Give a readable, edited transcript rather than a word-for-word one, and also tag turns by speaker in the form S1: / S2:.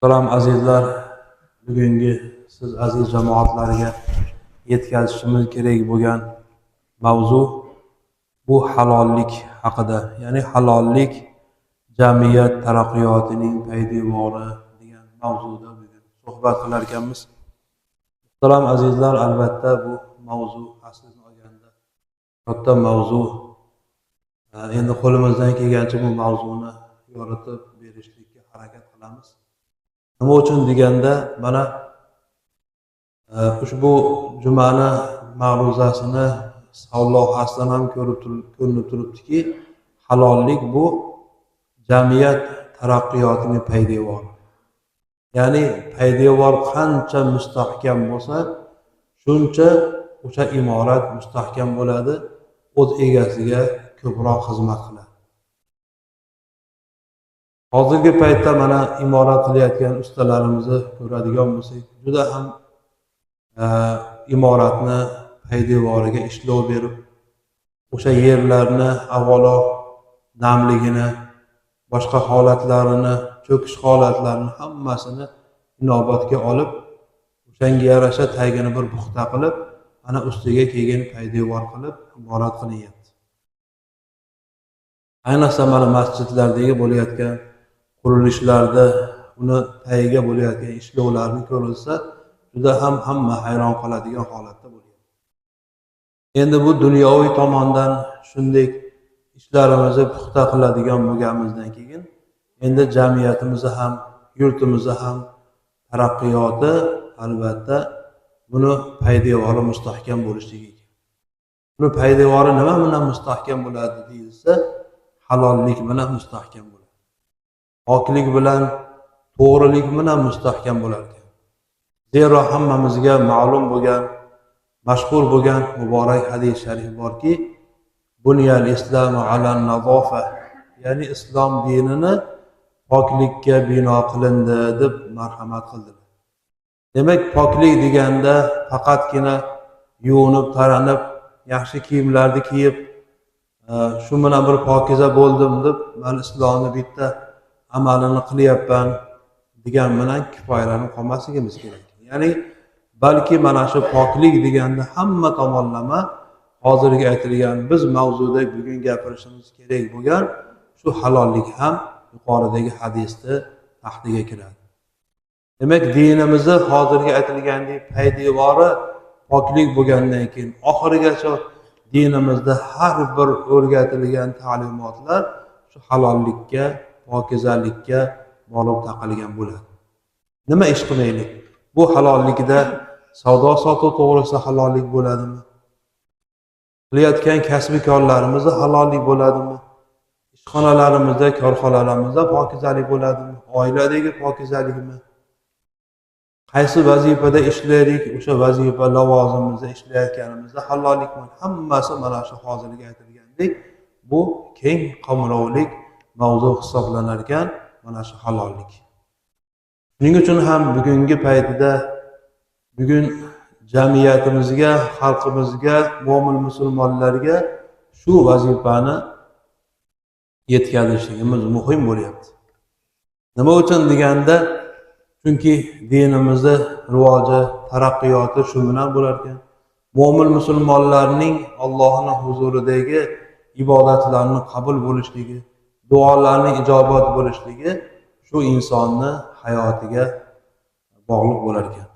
S1: Salom azizlar, bugungi siz aziz jamoatlarga yetkazishimiz kerak bo'lgan mavzu bu halollik haqida. Ya'ni halollik jamiyat taraqqiyotining poydevori degan mavzuda bugun suhbat qilar ekanmiz. Salom azizlar, albatta bu mavzu aslini olganda katta mavzu. Endi qo'limizdan kelgancha bu mavzuni yoritib berishlikka harakat qilamiz. Nima uchun deganda, mana ushbu jumani ma'ruzasini savlohasidan ham ko'rinib turibdiki, halollik bu jamiyat taraqqiyotining poydevori. Ya'ni poydevor qancha mustahkam bo'lsa, shuncha o'sha imorat mustahkam bo'ladi, o'z egasiga ko'proq xizmat qiladi. Hozirgi paytda mana imorat qilayotgan ustalarimizni ko'radigan bo'lsak, juda ham imoratni poydevoriga ishlov berib, o'sha yerlarni avvalo namligini, boshqa holatlarini, cho'kish holatlarini hammasini inobatga olib, o'shanga yarasha tagini bir puxta qilib, ana ustiga keyin poydevor qilib imorat qilyapti. Ayniqsa mana masjidlardagi bo'layotgan qurilishlarda uni tagiga bo'layotgan ishlovlarni ko'rilsa, juda ham hamma hayron qoladigan holatda bo'lyapti. Endi bu dunyoviy tomondan shunday ishlarimizni puxta qiladigan bo'lganimizdan keyin, endi jamiyatimizni ham, yurtimizni ham taraqqiyoti albatta buni poydevori mustahkam bo'lishligi kerak. Buni poydevori nima bilan mustahkam bo'ladi deyilsa, halollik bilan mustahkam bo'ladi. Poklik bilan, to'g'rilik bilan mustahkam bo'lar ekan. Zero hammamizga ma'lum bo'lgan, mashhur bo'lgan muborak hadis sharif borki, bunyal islamu alan nazofa, ya'ni islom dinini poklikka bino qilindi deb marhamat qildilar. Demak, poklik deganda faqatgina yuvinib, taranib, yaxshi kiyimlarni kiyib, shu bilan bir pokiza bo'ldim deb, men islomni bitta amalini qilyapman degan bilan kifoyalanib qolmasligimiz kerak. Ya'ni balki mana shu poklik deganda hamma tomonlama hozirgi aytilgan biz mavzuda bugun gapirishimiz kerak bo'lgan shu halollik ham yuqoridagi hadisni taxtiga kiradi. Demak, dinimizda hozirgi aytilgandek poydevori poklik bo'lgandan keyin oxirigacha dinimizda har bir o'rgatilgan ta'limotlar shu halollikka, pokizalikka borib taqalgan bo'ladi. Nima ish qilaylik? Bu halollikda savdo sotuv to'g'risida halollik bo'ladimi? Qilayotgan kasb-korlarimizda halollik bo'ladimi? Ishxonalarimizda, korxonalarimizda pokizalik bo'ladimi? Oiladagi pokizalikmi? Qaysi vazifada ishlaylik, o'sha vazifa lavozimimizda ishlayotganimizda halollikmi? Hammasi mana shu hozirgi aytilgandek bu keng qamrovlik mavzu hisoblanar ekan, mana shu halollik. Shuning uchun ham bugungi paytida bugun jamiyatimizga, xalqimizga, mo'min musulmonlarga shu vazifani yetkazishimiz muhim bo'lyapti. Nima uchun deganda, chunki dinimizda rivoji, taraqqiyoti shu bilan bo'lar ekan. Mo'min musulmonlarning Allohning huzuridagi ibodatlarni qabul bo'lishligi, duolarning ijobat bo'lishligi shu insonni hayotiga bog'liq bo'lar ekan.